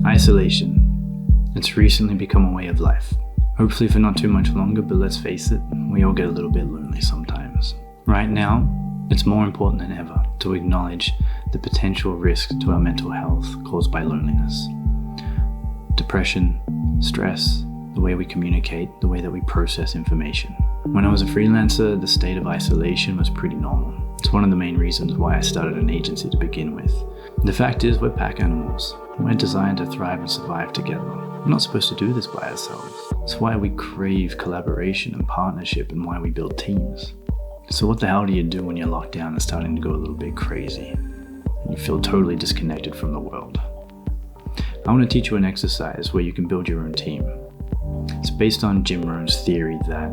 Isolation. It's recently become a way of life. Hopefully for not too much longer, but let's face it, we all get a little bit lonely sometimes. Right now, it's more important than ever to acknowledge the potential risk to our mental health caused by loneliness. Depression, stress, the way we communicate, the way that we process information. When I was a freelancer, the state of isolation was pretty normal. It's one of the main reasons why I started an agency to begin with. The fact is, we're pack animals. We're designed to thrive and survive together. We're not supposed to do this by ourselves. It's why we crave collaboration and partnership and why we build teams. So what the hell do you do when you're locked down and starting to go a little bit crazy? And you feel totally disconnected from the world. I want to teach you an exercise where you can build your own team. It's based on Jim Rohn's theory that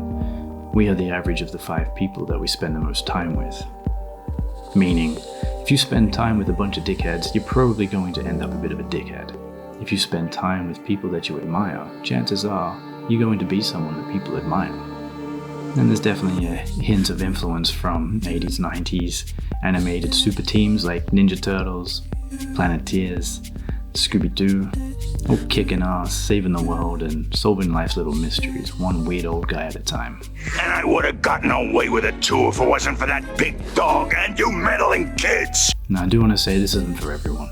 we are the average of the 5 people that we spend the most time with. Meaning, if you spend time with a bunch of dickheads, you're probably going to end up a bit of a dickhead. If you spend time with people that you admire, chances are you're going to be someone that people admire. And there's definitely a hint of influence from 80s, 90s animated super teams like Ninja Turtles, Planeteers, Scooby-Doo, all kicking ass, saving the world, and solving life's little mysteries, one weird old guy at a time. And I would have gotten away with it too if it wasn't for that big dog and you meddling kids. Now, I do want to say this isn't for everyone.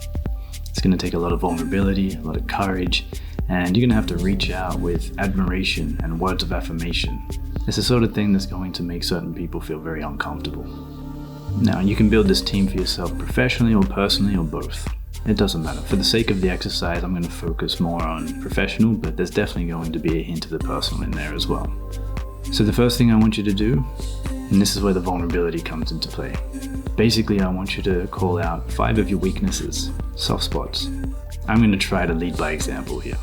It's going to take a lot of vulnerability, a lot of courage, and you're going to have to reach out with admiration and words of affirmation. It's the sort of thing that's going to make certain people feel very uncomfortable. Now, you can build this team for yourself professionally or personally or both. It doesn't matter. For the sake of the exercise, I'm going to focus more on professional, but there's definitely going to be a hint of the personal in there as well. So the first thing I want you to do, and this is where the vulnerability comes into play. Basically, I want you to call out 5 of your weaknesses, soft spots. I'm going to try to lead by example here.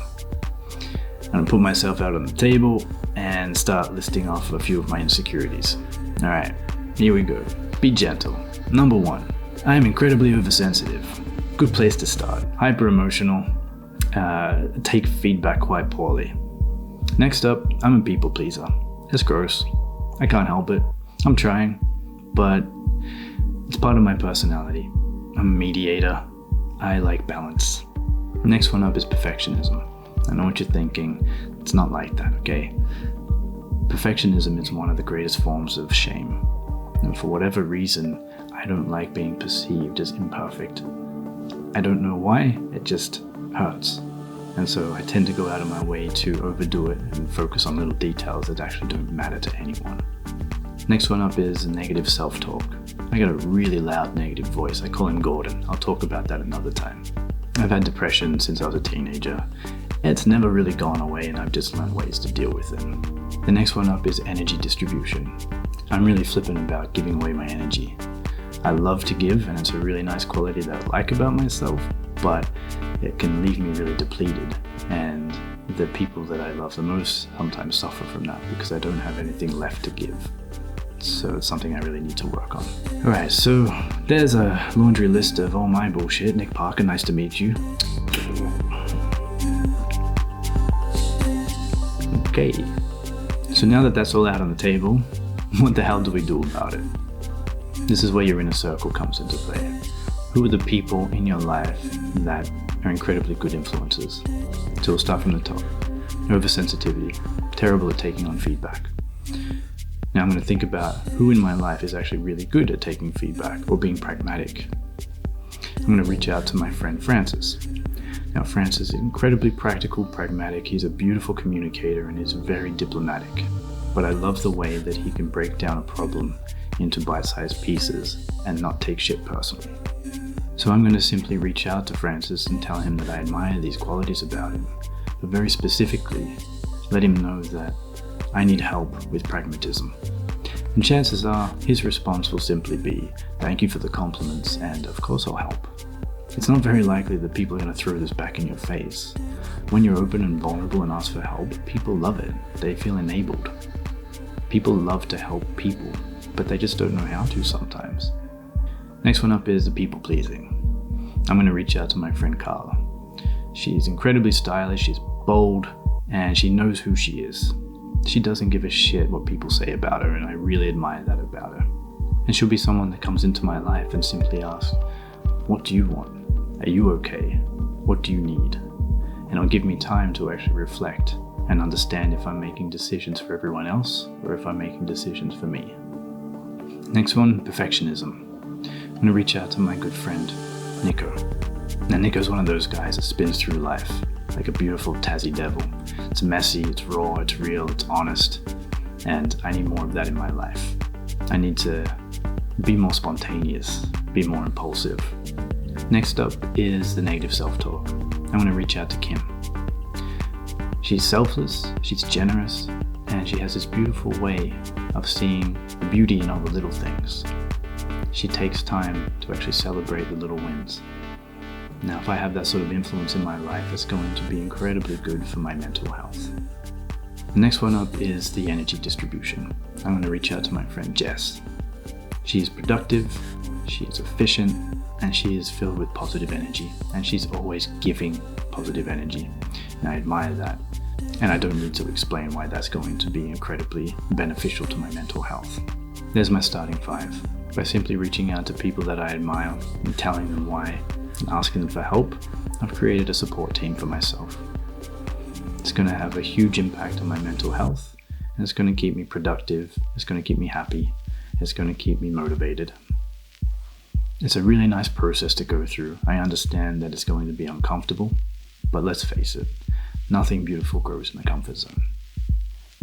I'm going to put myself out on the table and start listing off a few of my insecurities. All right, here we go. Be gentle. Number 1, I am incredibly oversensitive. Good place to start. Hyper emotional, take feedback quite poorly. Next up, I'm a people pleaser. It's gross. I can't help it. I'm trying, but it's part of my personality. I'm a mediator. I like balance. Next one up is perfectionism. I know what you're thinking. It's not like that, okay? Perfectionism is one of the greatest forms of shame. And for whatever reason, I don't like being perceived as imperfect. I don't know why, it just hurts. And so I tend to go out of my way to overdo it and focus on little details that actually don't matter to anyone. Next one up is negative self-talk. I got a really loud negative voice. I call him Gordon. I'll talk about that another time. I've had depression since I was a teenager. It's never really gone away and I've just learned ways to deal with it. The next one up is energy distribution. I'm really flippant about giving away my energy. I love to give, and it's a really nice quality that I like about myself, but it can leave me really depleted, and the people that I love the most sometimes suffer from that because I don't have anything left to give. So it's something I really need to work on. Alright, so there's a laundry list of all my bullshit. Nick Parker, nice to meet you. Okay, so now that that's all out on the table, what the hell do we do about it? This is where your inner circle comes into play. Who are the people in your life that are incredibly good influences? So we'll start from the top. Oversensitivity, terrible at taking on feedback. Now I'm going to think about who in my life is actually really good at taking feedback or being pragmatic. I'm going to reach out to my friend Francis. Now Francis is incredibly practical, pragmatic. He's a beautiful communicator and is very diplomatic. But I love the way that he can break down a problem into bite-sized pieces and not take shit personally. So I'm going to simply reach out to Francis and tell him that I admire these qualities about him, but very specifically, let him know that I need help with pragmatism. And chances are, his response will simply be, thank you for the compliments, and of course I'll help. It's not very likely that people are going to throw this back in your face. When you're open and vulnerable and ask for help, people love it. They feel enabled. People love to help people, but they just don't know how to sometimes. Next one up is the people pleasing. I'm going to reach out to my friend Carla. She's incredibly stylish, she's bold, and she knows who she is. She doesn't give a shit what people say about her, and I really admire that about her. And she'll be someone that comes into my life and simply asks, what do you want? Are you okay? What do you need? it'll give me time to actually reflect and understand if I'm making decisions for everyone else or if I'm making decisions for me. Next one, perfectionism. I'm going to reach out to my good friend, Nico. Now, Nico's one of those guys that spins through life like a beautiful Tassie devil. It's messy, it's raw, it's real, it's honest, and I need more of that in my life. I need to be more spontaneous, be more impulsive. Next up is the negative self-talk. I'm going to reach out to Kim. She's selfless, she's generous, and she has this beautiful way of seeing the beauty in all the little things. She takes time to actually celebrate the little wins. Now, if I have that sort of influence in my life, it's going to be incredibly good for my mental health. The next one up is the energy distribution. I'm going to reach out to my friend Jess. She is productive, she is efficient, and she is filled with positive energy, and she's always giving positive energy. And I admire that, and I don't need to explain why that's going to be incredibly beneficial to my mental health. There's my starting 5. By simply reaching out to people that I admire and telling them why and asking them for help, I've created a support team for myself. It's going to have a huge impact on my mental health, and it's going to keep me productive, it's going to keep me happy, it's going to keep me motivated. It's a really nice process to go through. I understand that it's going to be uncomfortable, but let's face it, nothing beautiful grows in the comfort zone.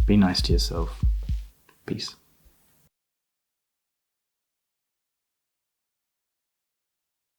Be nice to yourself. Peace.